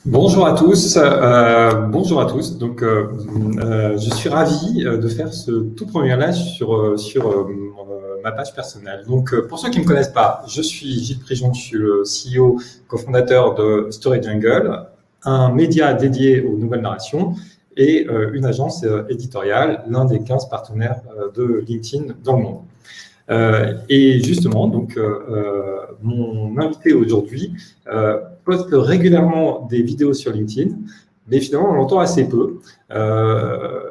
Bonjour à tous. Bonjour à tous. Je suis ravi de faire ce tout premier live sur ma page personnelle. Pour ceux qui ne me connaissent pas, je suis Gilles Prigent, je suis le CEO, cofondateur de Story Jungle, un média dédié aux nouvelles narrations et une agence éditoriale, l'un des 15 partenaires de LinkedIn dans le monde. Et justement, mon invité aujourd'hui poste régulièrement des vidéos sur LinkedIn, mais finalement, on l'entend assez peu.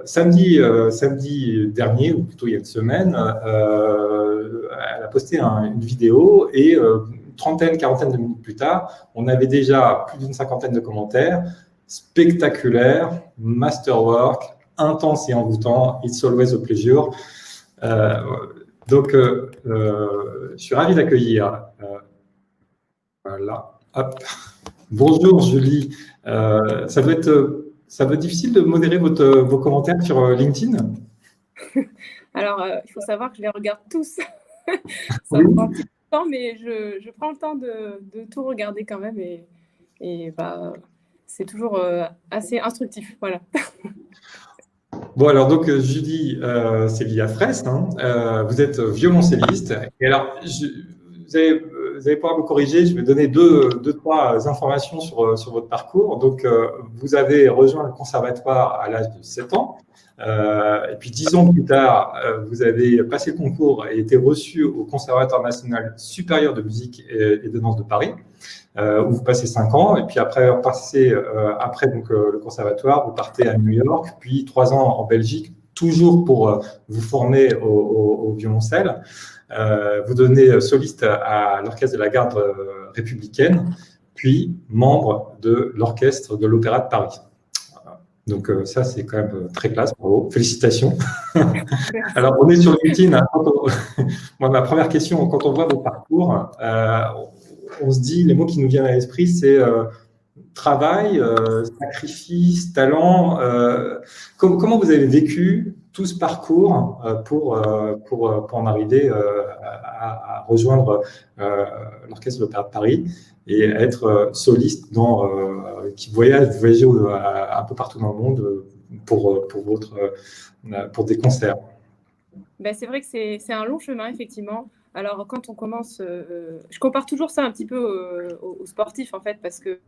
Samedi dernier, ou plutôt il y a une semaine, elle a posté une vidéo et une trentaine, quarantaine de minutes plus tard, on avait déjà plus d'une cinquantaine de commentaires spectaculaires, masterwork, intense et envoûtant, it's always a pleasure. Euh, je suis ravi d'accueillir. Voilà. Hop. Bonjour Julie. Ça doit être difficile de modérer vos commentaires sur LinkedIn. Alors, il faut savoir que je les regarde tous. Ça Oui. me prend un petit peu de temps, mais je prends le temps de tout regarder quand même. Et c'est toujours assez instructif. Voilà. Bon, alors Julie Célia Fraisse, hein, vous êtes violoncelliste. Et alors, vous allez pouvoir me corriger, je vais donner trois informations sur votre parcours. Vous avez rejoint le conservatoire à l'âge de 7 ans. Et puis 10 ans plus tard, vous avez passé le concours et été reçu au Conservatoire national supérieur de musique et de danse de Paris. Où vous passez 5 ans, et puis après le conservatoire, vous partez à New York, puis 3 ans en Belgique, toujours pour vous former au violoncelle. Vous devenez soliste à l'orchestre de la garde républicaine, puis membre de l'orchestre de l'Opéra de Paris. Donc ça, c'est quand même très classe, bravo, félicitations. Alors, on est sur LinkedIn. Hein, moi, ma première question, quand on voit vos parcours, on se dit, les mots qui nous viennent à l'esprit, c'est travail, sacrifice, talent. Comment vous avez vécu tout ce parcours pour en arriver à rejoindre l'Orchestre de l'Opéra de Paris et être soliste qui voyagez un peu partout dans le monde pour des concerts? C'est vrai que c'est un long chemin, effectivement. Alors, quand on commence, je compare toujours ça un petit peu aux sportifs, en fait, parce que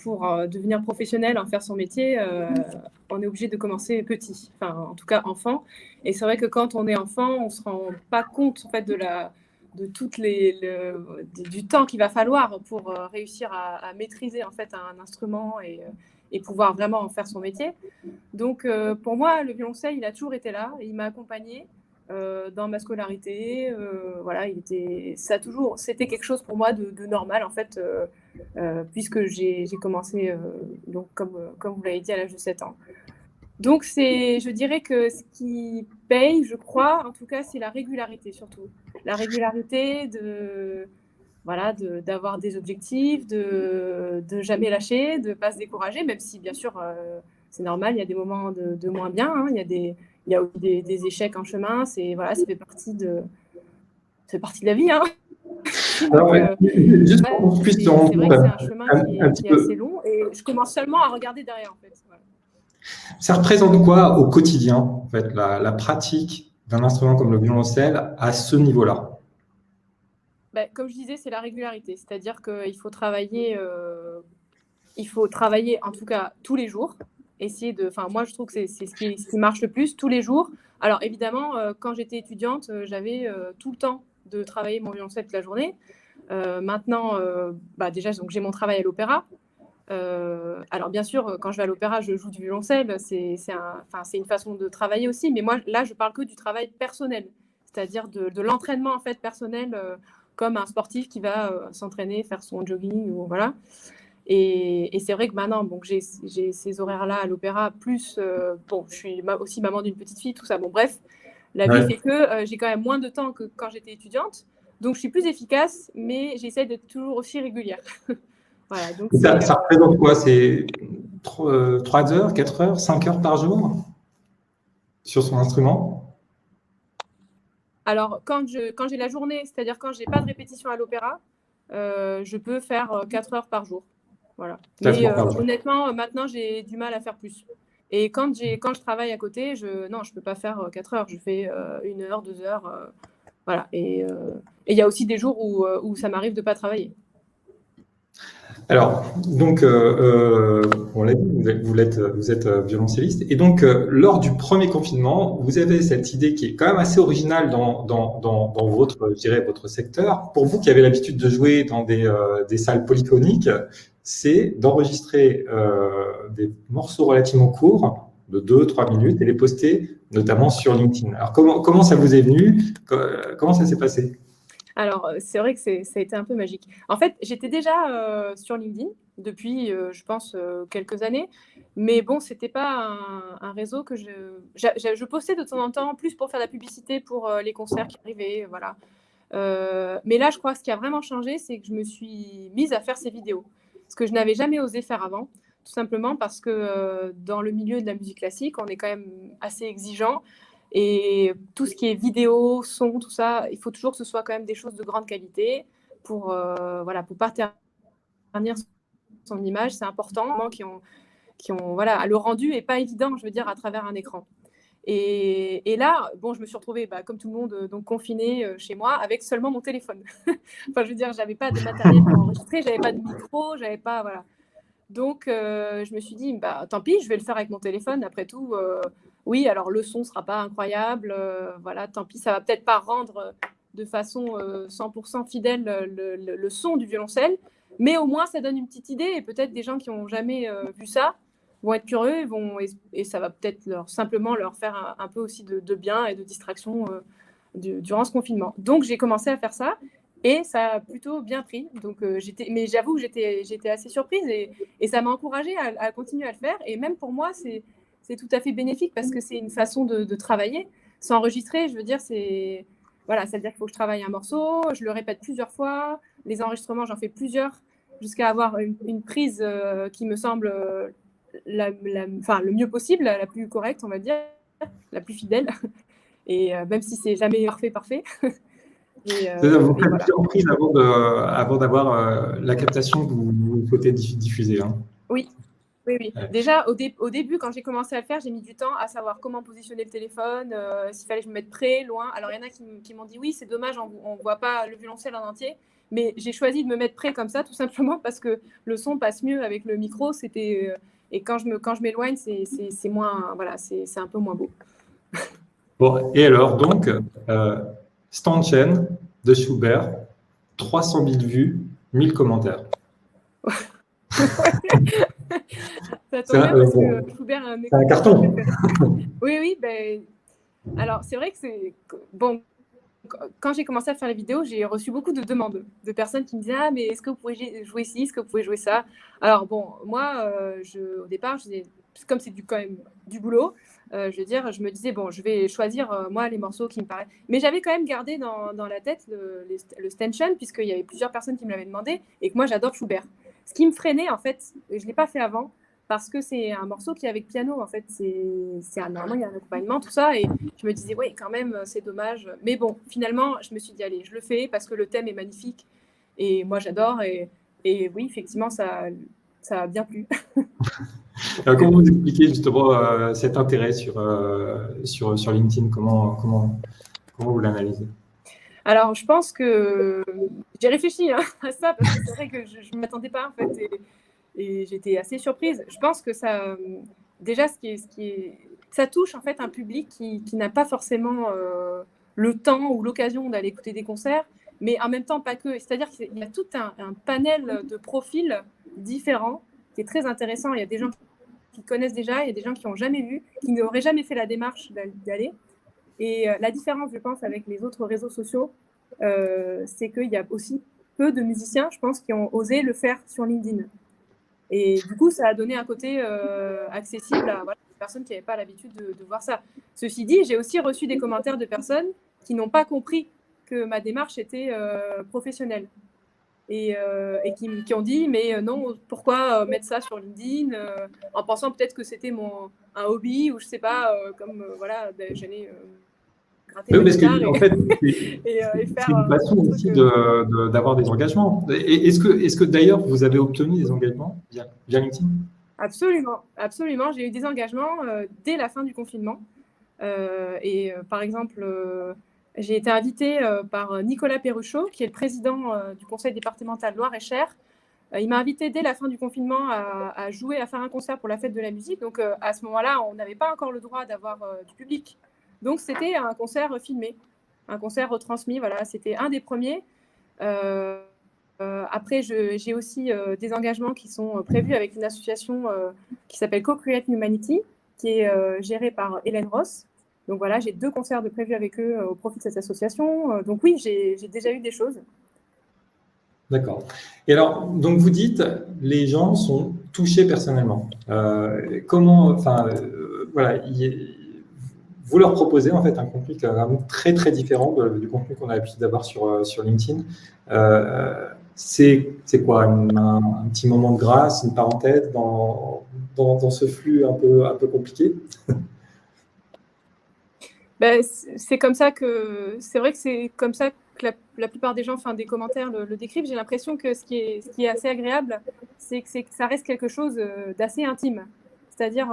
pour devenir professionnel, en faire son métier, on est obligé de commencer petit, enfin, en tout cas, enfant. Et c'est vrai que quand on est enfant, on ne se rend pas compte, en fait, du temps qu'il va falloir pour réussir à maîtriser, en fait, un instrument et pouvoir vraiment en faire son métier. Donc, pour moi, le violoncelle, il a toujours été là. Il m'a accompagnée dans ma scolarité. Voilà, c'était quelque chose pour moi de normal, en fait, puisque j'ai commencé, donc, comme vous l'avez dit, à l'âge de 7 ans. Donc, je dirais que ce qui paye, je crois, en tout cas, c'est la régularité, surtout. La régularité d'avoir des objectifs, de jamais lâcher, de ne pas se décourager, même si, bien sûr, c'est normal, il y a des moments de moins bien, hein, il y a aussi des échecs en chemin, ça fait partie de la vie. Hein. Alors, juste Ouais, pour qu'on puisse se c'est rendre vrai compte que c'est un chemin un petit qui est peu, assez long et je commence seulement à regarder derrière, en fait. Voilà. ça représente quoi au quotidien, en fait, la pratique d'un instrument comme le violoncelle à ce niveau-là? Comme je disais, c'est la régularité, c'est-à-dire qu'il faut travailler en tout cas tous les jours. Moi, je trouve que c'est ce qui marche le plus tous les jours. Alors évidemment, quand j'étais étudiante, j'avais tout le temps de travailler mon violoncelle toute la journée. Maintenant, déjà, donc, j'ai mon travail à l'opéra. Alors bien sûr, quand je vais à l'opéra, je joue du violoncelle. C'est une façon de travailler aussi. Mais moi, là, je parle que du travail personnel, c'est-à-dire de l'entraînement en fait personnel, comme un sportif qui va s'entraîner, faire son jogging ou voilà. Et c'est vrai que maintenant, j'ai ces horaires-là à l'opéra, plus, je suis aussi maman d'une petite fille, tout ça. Bon, bref, la vie fait que j'ai quand même moins de temps que quand j'étais étudiante. Donc, je suis plus efficace, mais j'essaie d'être toujours aussi régulière. Voilà, donc Ça représente quoi? C'est 3 heures, 4 heures, 5 heures par jour sur son instrument? Alors, quand j'ai la journée, c'est-à-dire quand j'ai pas de répétition à l'opéra, je peux faire 4 heures par jour. Voilà. Ça, Mais je honnêtement, maintenant, j'ai du mal à faire plus. Et quand je travaille à côté, non, je peux pas faire 4 heures. Je fais 1 heure, 2 heures. Voilà. Et il y a aussi des jours où ça m'arrive de pas travailler. Alors, donc, on l'a dit, vous êtes violoncelliste. Et donc, lors du premier confinement, vous avez cette idée qui est quand même assez originale dans votre, je dirais, votre secteur. Pour vous qui avez l'habitude de jouer dans des salles polyphoniques, c'est d'enregistrer des morceaux relativement courts, de 2-3 minutes, et les poster notamment sur LinkedIn. Alors, comment ça vous est venu? Comment ça s'est passé? Alors, c'est vrai que ça a été un peu magique. En fait, j'étais déjà sur LinkedIn depuis, je pense, quelques années. Mais bon, c'était pas un réseau que je postais de temps en temps, plus pour faire de la publicité pour les concerts qui arrivaient, voilà. Mais là, je crois que ce qui a vraiment changé, c'est que je me suis mise à faire ces vidéos. Ce que je n'avais jamais osé faire avant, tout simplement parce que dans le milieu de la musique classique, on est quand même assez exigeant. Et tout ce qui est vidéo, son, tout ça, il faut toujours que ce soit quand même des choses de grande qualité voilà, pour pas ternir son image. C'est important. Voilà, le rendu est pas évident, je veux dire, à travers un écran. Et là, bon, je me suis retrouvée, comme tout le monde, donc confinée chez moi avec seulement mon téléphone. Enfin, je veux dire, j'avais pas de matériel pour enregistrer, j'avais pas de micro, j'avais pas, voilà. Donc, je me suis dit, tant pis, je vais le faire avec mon téléphone. Après tout, oui, alors le son sera pas incroyable, voilà, tant pis, ça va peut-être pas rendre de façon 100% fidèle le son du violoncelle, mais au moins ça donne une petite idée et peut-être des gens qui n'ont jamais vu ça vont être curieux et ça va peut-être simplement leur faire un peu aussi de bien et de distraction durant ce confinement. Donc j'ai commencé à faire ça et ça a plutôt bien pris. Donc mais j'avoue que j'étais assez surprise et ça m'a encouragée à continuer à le faire. Et même pour moi, c'est tout à fait bénéfique parce que c'est une façon de travailler. S'enregistrer, je veux dire, voilà, ça veut dire qu'il faut que je travaille un morceau, je le répète plusieurs fois. Les enregistrements, j'en fais plusieurs jusqu'à avoir une prise qui me semble le mieux possible, la plus correcte, on va dire, la plus fidèle. Et même si c'est jamais parfait. Vous faites Voilà. plusieurs reprises avant d'avoir la captation que vous souhaitez diffuser. Hein. Oui. Oui. Ouais. Déjà, au début, quand j'ai commencé à le faire, j'ai mis du temps à savoir comment positionner le téléphone, s'il fallait que je me mette près, loin. Alors, il y en a qui m'ont dit oui, c'est dommage, on ne voit pas le violoncelle en entier. Mais j'ai choisi de me mettre près comme ça, tout simplement parce que le son passe mieux avec le micro. Et quand je m'éloigne, c'est moins, voilà, c'est un peu moins beau. Bon, et alors, donc, Stanchen de Schubert, 300 000 vues, 1000 commentaires. Ça tombe bien parce que Schubert c'est un carton. Oui, alors c'est vrai que c'est bon. Quand j'ai commencé à faire les vidéos, j'ai reçu beaucoup de demandes de personnes qui me disaient mais est-ce que vous pouvez jouer ci, est-ce que vous pouvez jouer ça. Alors bon, moi, au départ, comme c'est quand même du boulot, je veux dire, je me disais bon, je vais choisir moi les morceaux qui me paraissent. Mais j'avais quand même gardé dans la tête le Stanchen puisqu'il y avait plusieurs personnes qui me l'avaient demandé et que moi j'adore Schubert. Ce qui me freinait en fait, je l'ai pas fait avant parce que c'est un morceau qui est avec piano en fait. Normalement il y a un accompagnement tout ça et je me disais, ouais, quand même, c'est dommage. Mais bon, finalement, je me suis dit, allez, je le fais parce que le thème est magnifique et moi, j'adore. Et oui, effectivement, ça a bien plu. Comment vous expliquez justement cet intérêt sur LinkedIn? Comment vous l'analysez? Alors, je pense que j'ai réfléchi à ça parce que c'est vrai que je ne m'attendais pas en fait et j'étais assez surprise. Je pense que ça, déjà, ça touche en fait un public qui n'a pas forcément le temps ou l'occasion d'aller écouter des concerts, mais en même temps pas que. C'est-à-dire qu'il y a tout un panel de profils différents qui est très intéressant. Il y a des gens qui connaissent déjà, il y a des gens qui n'ont jamais vu, qui n'auraient jamais fait la démarche d'aller. Et la différence, je pense, avec les autres réseaux sociaux, c'est qu'il y a aussi peu de musiciens, je pense, qui ont osé le faire sur LinkedIn. Et du coup, ça a donné un côté accessible à des personnes qui n'avaient pas l'habitude de voir ça. Ceci dit, j'ai aussi reçu des commentaires de personnes qui n'ont pas compris que ma démarche était professionnelle. Et qui ont dit, mais non, pourquoi mettre ça sur LinkedIn en pensant peut-être que c'était un hobby ou je sais pas, comme voilà, j'allais gratter Oui, la parce guitare que en fait, et c'est faire une façon un aussi truc. d'avoir des engagements. Et est-ce que d'ailleurs vous avez obtenu des engagements via LinkedIn? Absolument, absolument. J'ai eu des engagements dès la fin du confinement. Par exemple, j'ai été invitée par Nicolas Perruchot, qui est le président du conseil départemental Loire-et-Cher. Il m'a invitée dès la fin du confinement à jouer, à faire un concert pour la fête de la musique. Donc à ce moment-là, on n'avait pas encore le droit d'avoir du public. Donc c'était un concert filmé, un concert retransmis. Voilà, c'était un des premiers. Après, j'ai aussi des engagements qui sont prévus avec une association qui s'appelle Co-Create Humanity, qui est gérée par Hélène Ross. Donc voilà, j'ai 2 concerts de prévus avec eux au profit de cette association. Donc oui, j'ai déjà eu des choses. D'accord. Et alors, donc vous dites, les gens sont touchés personnellement. Comment, enfin, voilà, vous leur proposez en fait un contenu qui est vraiment très très différent du contenu qu'on a l'habitude d'avoir sur LinkedIn. C'est quoi un petit moment de grâce, une parenthèse dans ce flux un peu compliqué? Ben, c'est comme ça que c'est vrai que c'est comme ça que la plupart des gens, enfin des commentaires le décrivent. J'ai l'impression que ce qui est assez agréable, c'est que ça reste quelque chose d'assez intime. C'est-à-dire,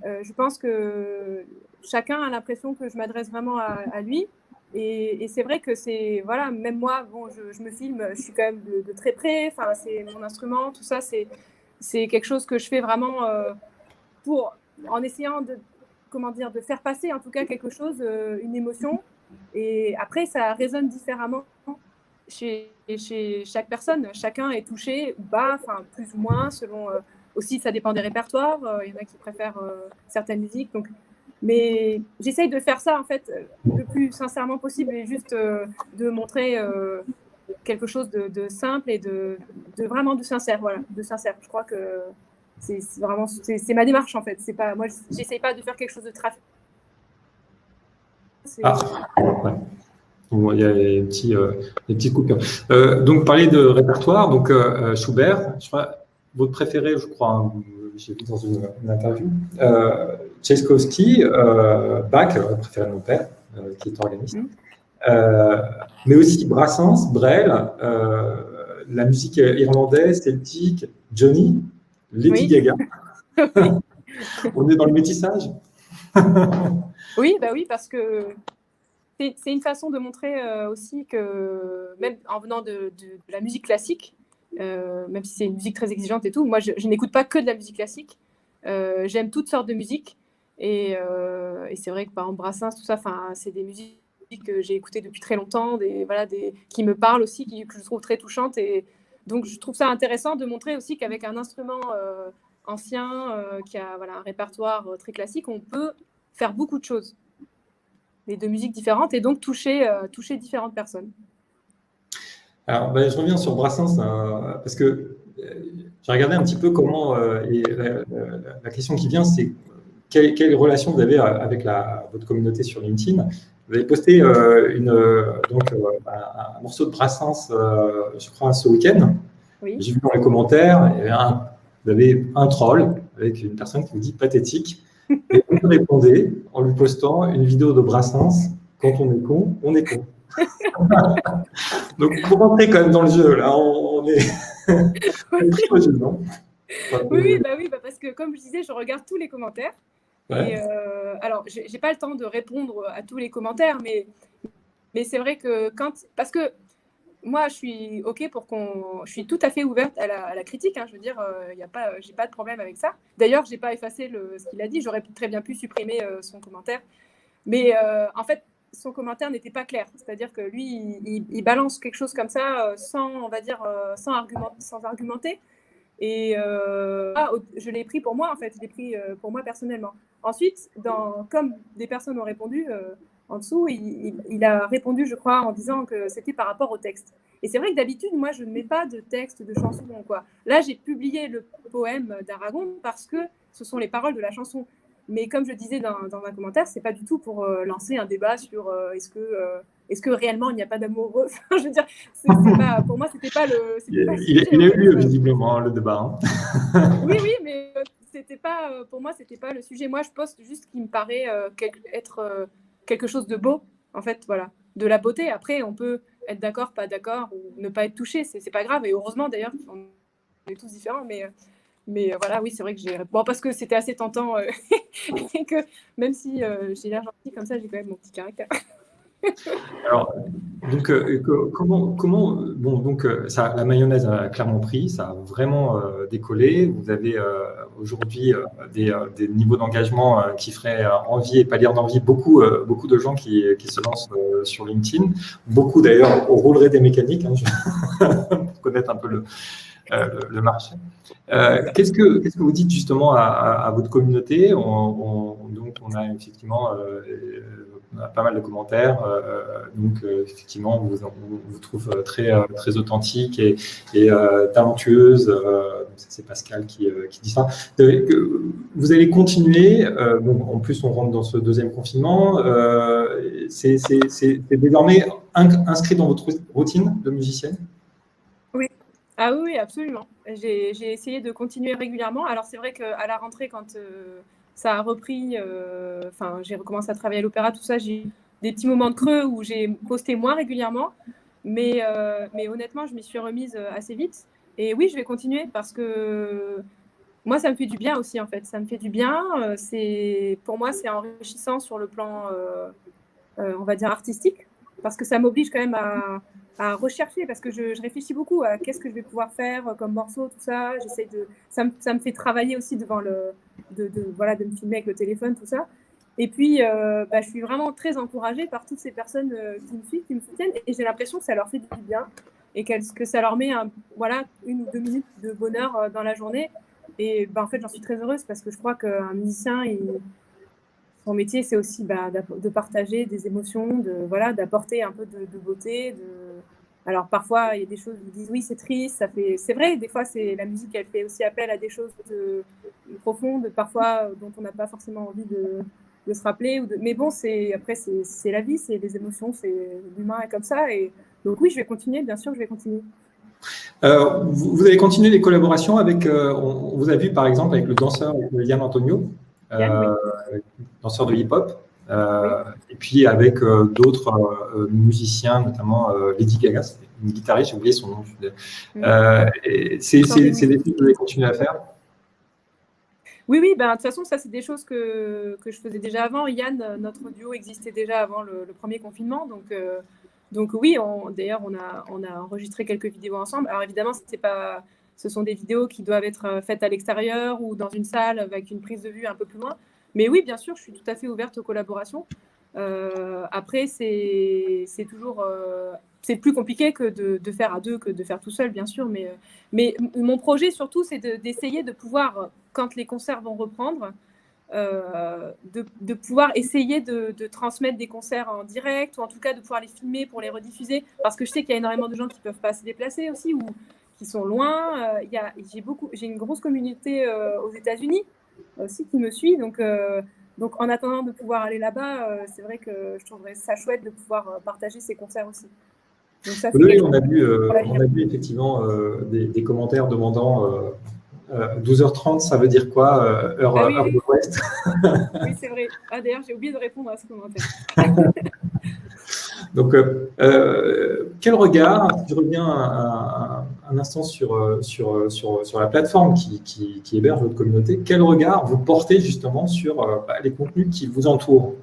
je pense que chacun a l'impression que je m'adresse vraiment à lui. Et c'est vrai que c'est, voilà, même moi, bon, je me filme, je suis quand même de très près. Enfin, c'est mon instrument, tout ça, c'est quelque chose que je fais vraiment en essayant de, comment dire, de faire passer en tout cas quelque chose, une émotion. Et après, ça résonne différemment chez chaque personne. Chacun est touché ou pas, enfin plus ou moins, selon aussi ça dépend des répertoires. Il y en a qui préfèrent certaines musiques. Donc, mais j'essaye de faire ça en fait le plus sincèrement possible et juste de montrer quelque chose de simple et de vraiment de sincère. Voilà, de sincère. Je crois que c'est vraiment c'est ma démarche en fait. C'est pas moi, j'essaye pas de faire quelque chose de trafic. Ah, ouais. Bon, il y a des petites coupures. Donc, parler de répertoire, donc Schubert, je crois, votre préféré, je crois, hein, j'ai vu dans une interview, Tchaïkovski, Bach, le préféré de mon père, qui est organiste, mais aussi Brassens, Brel, la musique irlandaise, celtique, Johnny, Lady Oui. Gaga. Oui. On est dans le métissage. Oui, bah oui, parce que c'est une façon de montrer aussi que même en venant de la musique classique, même si c'est une musique très exigeante et tout, moi je n'écoute pas que de la musique classique. J'aime toutes sortes de musique et c'est vrai que par exemple Brassens, tout ça, c'est des musiques que j'ai écoutées depuis très longtemps, qui me parlent aussi, que je trouve très touchantes. Et donc je trouve ça intéressant de montrer aussi qu'avec un instrument ancien qui a un répertoire très classique, on peut faire beaucoup de choses, et de musiques différentes, et donc toucher différentes personnes. Alors, ben, je reviens sur Brassens, parce que j'ai regardé un petit peu comment, et la question qui vient, c'est quelle relation vous avez avec votre communauté sur LinkedIn. Vous avez posté un morceau de Brassens, je crois, ce week-end. Oui. J'ai vu dans les commentaires, vous avez un troll avec une personne qui vous dit pathétique, et vous répondez en lui postant une vidéo de Brassens. Quand on est con, on est con. Donc, pour rentrer quand même dans le jeu, là, on est pris au jeu, non? Oui, parce que comme je disais, je regarde tous les commentaires. Ouais. Et alors, j'ai pas le temps de répondre à tous les commentaires, mais c'est vrai que parce que moi, je suis OK je suis tout à fait ouverte à la critique. Hein, je veux dire, j'ai pas de problème avec ça. D'ailleurs, j'ai pas effacé ce qu'il a dit. J'aurais très bien pu supprimer son commentaire. Mais en fait, son commentaire n'était pas clair. C'est-à-dire que lui, il balance quelque chose comme ça sans argumenter. Et je l'ai pris pour moi, en fait. Je l'ai pris pour moi personnellement. Ensuite, comme des personnes ont répondu en dessous, il a répondu, je crois, en disant que c'était par rapport au texte. Et c'est vrai que d'habitude, moi, je ne mets pas de texte de chanson, quoi. Là, j'ai publié le poème d'Aragon parce que ce sont les paroles de la chanson. Mais comme je disais dans un commentaire, c'est pas du tout pour lancer un débat sur est-ce que réellement il n'y a pas d'amour. Je veux dire, pour moi, c'était pas le sujet. Il a eu lieu, visiblement, le débat. Oui, mais c'était pas, pour moi, c'était pas le sujet. Moi, je poste juste ce qui me paraît être quelque chose de beau, en fait, voilà, de la beauté. Après, on peut être d'accord, pas d'accord, ou ne pas être touché, c'est pas grave. Et heureusement, d'ailleurs, on est tous différents, mais voilà, oui, c'est vrai que bon, parce que c'était assez tentant et que même si j'ai l'air gentille comme ça, j'ai quand même mon petit caractère. Alors, donc, bon, donc, ça, la mayonnaise a clairement pris, ça a vraiment décollé. Vous avez aujourd'hui des niveaux d'engagement qui feraient envie et pâlir d'envie beaucoup de gens qui se lancent sur LinkedIn. Beaucoup d'ailleurs rouleraient des mécaniques, pour connaître un peu le marché. Qu'est-ce que vous dites justement à votre communauté? Donc, on a effectivement on a pas mal de commentaires. Donc, effectivement, on vous trouve très authentique et talentueuse. C'est Pascal qui dit ça. Vous allez continuer. Bon, en plus, on rentre dans ce deuxième confinement. C'est désormais inscrit dans votre routine de musicienne? Oui. Ah oui, absolument. J'ai essayé de continuer régulièrement. Alors, c'est vrai qu'à la rentrée, quand ça a repris, j'ai recommencé à travailler à l'opéra, tout ça, j'ai eu des petits moments de creux où j'ai posté moins régulièrement. Mais honnêtement, je m'y suis remise assez vite. Et oui, je vais continuer parce que moi, ça me fait du bien aussi, en fait. Ça me fait du bien. Pour moi, c'est enrichissant sur le plan, on va dire, artistique, parce que ça m'oblige quand même à rechercher, parce que je réfléchis beaucoup à qu'est-ce que je vais pouvoir faire comme morceau, tout ça. Ça me fait travailler aussi devant voilà, de me filmer avec le téléphone, tout ça. Et puis, je suis vraiment très encouragée par toutes ces personnes qui me suivent, qui me soutiennent, et j'ai l'impression que ça leur fait du bien et que ça leur met voilà, 1 ou 2 minutes de bonheur dans la journée. Et en fait, j'en suis très heureuse parce que je crois qu'un musicien, son métier, c'est aussi de partager des émotions, voilà, d'apporter un peu de beauté. Alors parfois, il y a des choses où ils disent oui, c'est triste, c'est vrai, des fois, la musique, elle fait aussi appel à des choses profondes, parfois dont on n'a pas forcément envie de se rappeler. Mais bon, après, c'est la vie, c'est les émotions, l'humain est comme ça. Et donc oui, je vais continuer, bien sûr, je vais continuer. Vous allez continuer les collaborations avec, on vous a vu par exemple avec le danseur Yann Antonio, Yann, oui. danseur de hip-hop, Oui. et puis avec d'autres musiciens, notamment Lady Gaga, c'est une guitariste, j'ai oublié son nom. C'est des choses que vous allez continuer à faire? Oui, de toute façon, ça, c'est des choses que je faisais déjà avant. Yann, notre duo existait déjà avant le premier confinement. Donc oui, d'ailleurs, on a enregistré quelques vidéos ensemble. Alors évidemment, ce sont des vidéos qui doivent être faites à l'extérieur ou dans une salle avec une prise de vue un peu plus loin. Mais oui, bien sûr, je suis tout à fait ouverte aux collaborations. Après, c'est toujours... c'est plus compliqué que de faire à deux que de faire tout seul, bien sûr. Mais mon projet, surtout, c'est d'essayer de pouvoir, quand les concerts vont reprendre, de pouvoir essayer de transmettre des concerts en direct, ou en tout cas de pouvoir les filmer pour les rediffuser, parce que je sais qu'il y a énormément de gens qui ne peuvent pas se déplacer aussi, ou qui sont loin. J'ai une grosse communauté aux États-Unis aussi qui me suit, donc en attendant de pouvoir aller là-bas, c'est vrai que je trouverais ça chouette de pouvoir partager ces concerts aussi. Donc ça, Oui, on a vu effectivement des commentaires demandant 12h30, ça veut dire quoi, heure de l'Ouest? Oui, c'est vrai. D'ailleurs, j'ai oublié de répondre à ce commentaire. Donc, quel regard, si je reviens un instant sur la plateforme qui héberge votre communauté, quel regard vous portez justement sur les contenus qui vous entourent?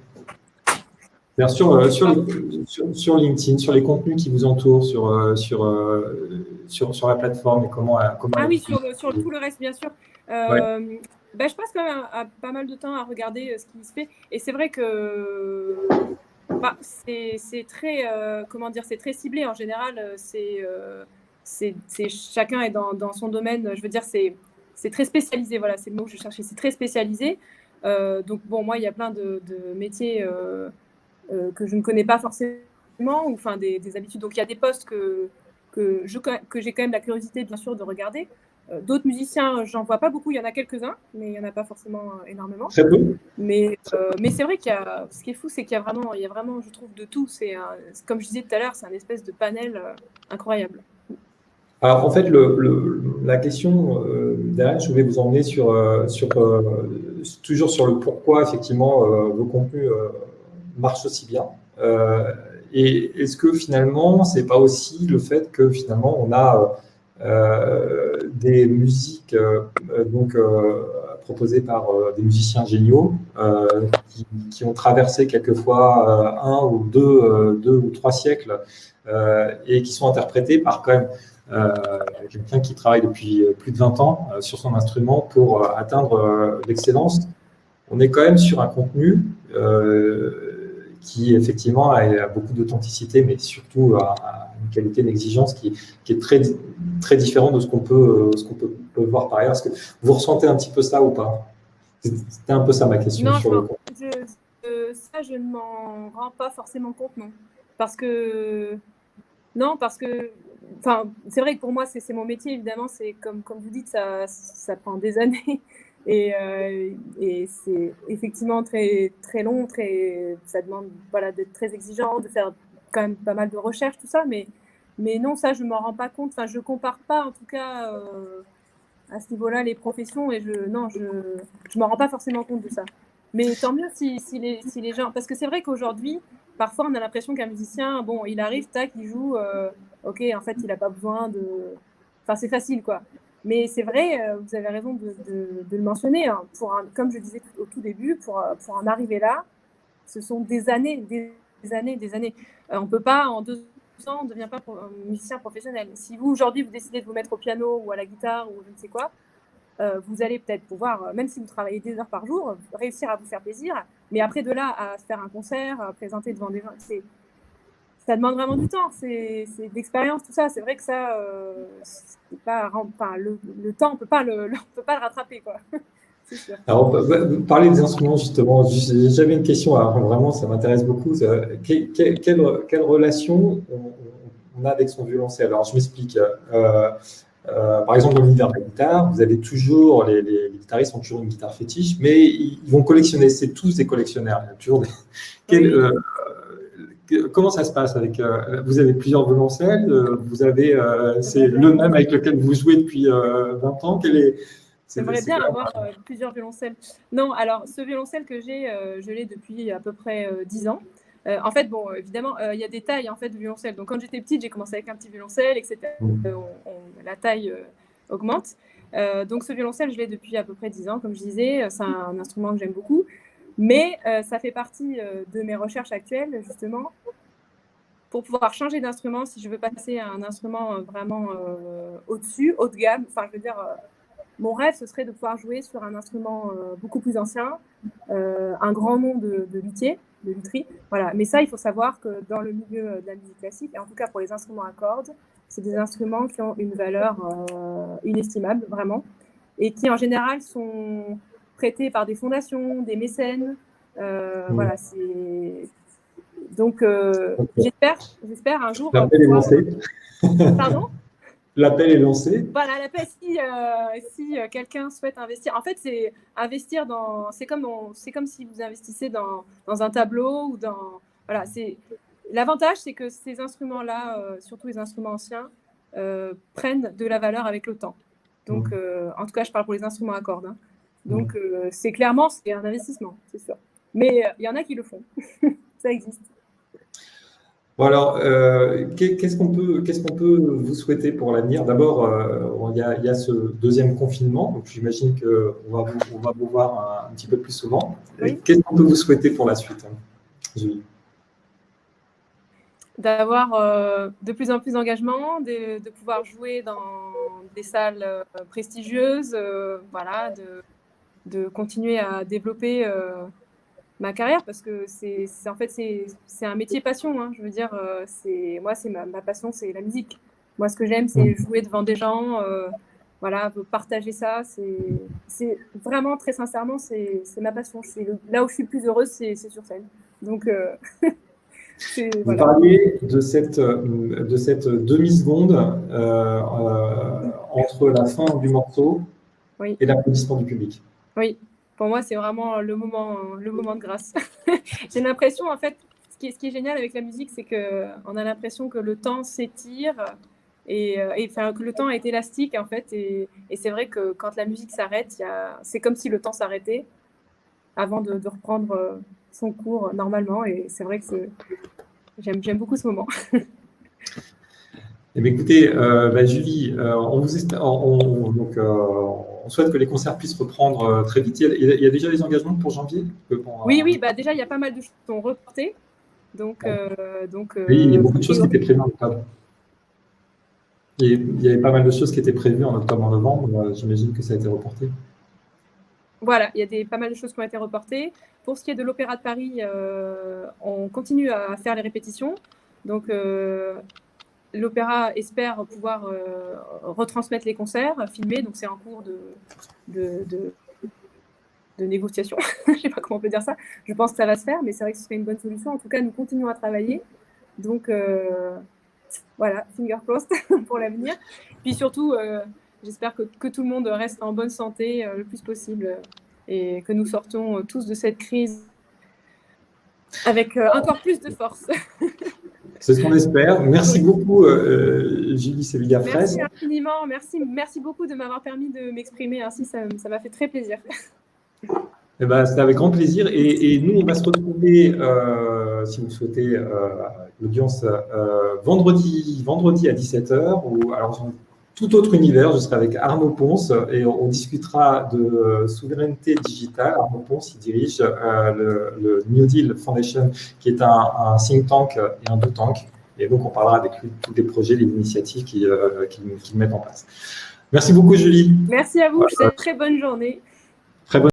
Bien sûr, sur LinkedIn, sur les contenus qui vous entourent, sur la plateforme et comment oui, sur tout le reste, bien sûr. Ouais. Je passe quand même pas mal de temps à regarder ce qui se fait. Et c'est vrai que c'est très, comment dire, c'est très ciblé en général. Chacun est dans son domaine. Je veux dire, c'est très spécialisé. Voilà, c'est le mot que je cherchais. C'est très spécialisé. Donc bon, moi, il y a plein de métiers que je ne connais pas forcément, ou enfin des habitudes. Donc il y a des postes que j'ai quand même la curiosité, bien sûr, de regarder. D'autres musiciens, j'en vois pas beaucoup. Il y en a quelques-uns, mais il n'y en a pas forcément énormément. Très peu. Mais c'est vrai ce qui est fou, c'est qu'il y a vraiment, je trouve, de tout. Comme je disais tout à l'heure, c'est un espèce de panel incroyable. Alors, en fait, la question derrière, je voulais vous emmener toujours sur le pourquoi, effectivement, vos contenus marche aussi bien. Et est-ce que finalement, c'est pas aussi le fait que finalement on a des musiques proposées par des musiciens géniaux qui ont traversé quelquefois un ou deux ou trois siècles et qui sont interprétées par quand même quelqu'un qui travaille depuis plus de 20 ans sur son instrument pour atteindre l'excellence. On est quand même sur un contenu qui effectivement a beaucoup d'authenticité, mais surtout a une qualité d'exigence qui est très, très différente de ce qu'on peut voir par ailleurs. Est-ce que vous ressentez un petit peu ça ou pas? C'était un peu ça ma question. Non, sur le ça, je ne m'en rends pas forcément compte, non. Parce que, c'est vrai que pour moi, c'est mon métier, évidemment, c'est comme vous dites, ça prend des années. Et c'est effectivement très, très long, ça demande d'être très exigeant, de faire quand même pas mal de recherches, tout ça. Mais non, ça, je ne m'en rends pas compte. Enfin, je ne compare pas, en tout cas, à ce niveau-là, les professions. Et je ne m'en rends pas forcément compte de ça. Mais tant mieux si les gens... Parce que c'est vrai qu'aujourd'hui, parfois, on a l'impression qu'un musicien, bon, il arrive, tac, il joue, ok, en fait, il n'a pas besoin de... Enfin, c'est facile, quoi. Mais c'est vrai, vous avez raison de le mentionner. Hein, comme je disais au tout début, pour en arriver là, ce sont des années, des années. On ne peut pas, en 2 ans, on ne devient pas un musicien professionnel. Si vous, aujourd'hui, vous décidez de vous mettre au piano ou à la guitare ou je ne sais quoi, vous allez peut-être pouvoir, même si vous travaillez des heures par jour, réussir à vous faire plaisir. Mais après, de là à faire un concert, à présenter devant des gens, ça demande vraiment du temps. C'est de l'expérience, tout ça. C'est vrai que ça, c'est pas, enfin, le temps, on peut pas le rattraper, quoi. C'est sûr. Alors, parler des instruments, justement, j'avais une question, alors vraiment, ça m'intéresse beaucoup. Quelle relation on a avec son violoncelle? Alors, je m'explique. Par exemple, dans l'univers de la guitare, vous avez toujours, les guitaristes ont toujours une guitare fétiche, mais ils vont collectionner, c'est tous des collectionneurs. Il y a toujours comment ça se passe avec, vous avez plusieurs violoncelles, vous avez, c'est le même avec lequel vous jouez depuis 20 ans, J'aimerais bien avoir plusieurs violoncelles. Non, alors ce violoncelle que j'ai, je l'ai depuis à peu près 10 ans. En fait, bon, évidemment, il y a des tailles en fait, de violoncelle. Donc, quand j'étais petite, j'ai commencé avec un petit violoncelle, etc. La taille augmente. Donc, ce violoncelle, je l'ai depuis à peu près 10 ans, comme je disais. C'est un instrument que j'aime beaucoup. Mais ça fait partie de mes recherches actuelles, justement, pour pouvoir changer d'instrument, si je veux passer à un instrument vraiment au-dessus, haut de gamme. Enfin, je veux dire, mon rêve, ce serait de pouvoir jouer sur un instrument beaucoup plus ancien, un grand nom de luthier, de lutherie. Voilà. Mais ça, il faut savoir que dans le milieu de la musique classique, et en tout cas pour les instruments à cordes, c'est des instruments qui ont une valeur inestimable, vraiment, et qui en général sont prêtés par des fondations, des mécènes. Voilà, c'est... Donc, j'espère un jour L'appel pouvoir... est lancé. Pardon? L'appel est lancé. Voilà, l'appel, si quelqu'un souhaite investir. En fait, c'est investir dans... C'est comme si vous investissez dans un tableau ou dans... Voilà, l'avantage, c'est que ces instruments-là, surtout les instruments anciens, prennent de la valeur avec le temps. Donc, en tout cas, je parle pour les instruments à cordes. Hein. Donc, c'est un investissement, c'est sûr. Mais il y en a qui le font. Ça existe. Bon alors, qu'est-ce qu'on peut vous souhaiter pour l'avenir? D'abord, il y a ce deuxième confinement, donc j'imagine qu'on va vous voir un petit peu plus souvent. Oui. Qu'est-ce qu'on peut vous souhaiter pour la suite, Julie? D'avoir de plus en plus d'engagement, de pouvoir jouer dans des salles prestigieuses, voilà, de continuer à développer ma carrière parce que en fait c'est un métier passion. Hein, je veux dire, moi c'est ma passion, c'est la musique. Moi, ce que j'aime, c'est jouer devant des gens, voilà, partager ça. C'est vraiment très sincèrement, c'est ma passion. Là où je suis le plus heureuse, c'est sur scène. Donc Vous parliez de cette demi-seconde entre la fin du morceau et l'applaudissement du public. Oui, pour moi, c'est vraiment le moment de grâce. J'ai l'impression, en fait, ce qui est génial avec la musique, c'est qu'on a l'impression que le temps s'étire et que le temps est élastique, en fait. Et c'est vrai que quand la musique s'arrête, c'est comme si le temps s'arrêtait avant de reprendre son cours normalement. Et c'est vrai que j'aime beaucoup ce moment. Eh bien, écoutez, Julie, on souhaite que les concerts puissent reprendre très vite. Il y a déjà des engagements pour janvier? Oui, déjà, il y a pas mal de choses qui sont reportées. Donc, oui, il y a beaucoup de choses qui étaient prévues en octobre. Il y avait pas mal de choses qui étaient prévues en octobre, en novembre. J'imagine que ça a été reporté. Voilà, il y a pas mal de choses qui ont été reportées. Pour ce qui est de l'Opéra de Paris, on continue à faire les répétitions. Donc, l'Opéra espère pouvoir retransmettre les concerts, filmer. Donc, c'est en cours de négociation. Je ne sais pas comment on peut dire ça. Je pense que ça va se faire, mais c'est vrai que ce serait une bonne solution. En tout cas, nous continuons à travailler. Donc, voilà, finger crossed pour l'avenir. Puis surtout, j'espère que tout le monde reste en bonne santé le plus possible et que nous sortons tous de cette crise avec encore plus de force. C'est ce qu'on espère. Merci beaucoup, Julie Sevilla-Fraisse. Merci infiniment. Merci beaucoup de m'avoir permis de m'exprimer ainsi. Ça m'a fait très plaisir. Eh ben, c'était avec grand plaisir. Et nous, on va se retrouver, si vous le souhaitez, l'audience vendredi à 17h. Alors, dans tout autre univers, je serai avec Arnaud Ponce et on discutera de souveraineté digitale. Arnaud Ponce, il dirige le New Deal Foundation, qui est un think tank et un do tank. Et donc, on parlera avec lui de tous les projets, les initiatives qu'ils mettent en place. Merci beaucoup, Julie. Merci à vous. Je vous souhaite une très bonne journée. Très bonne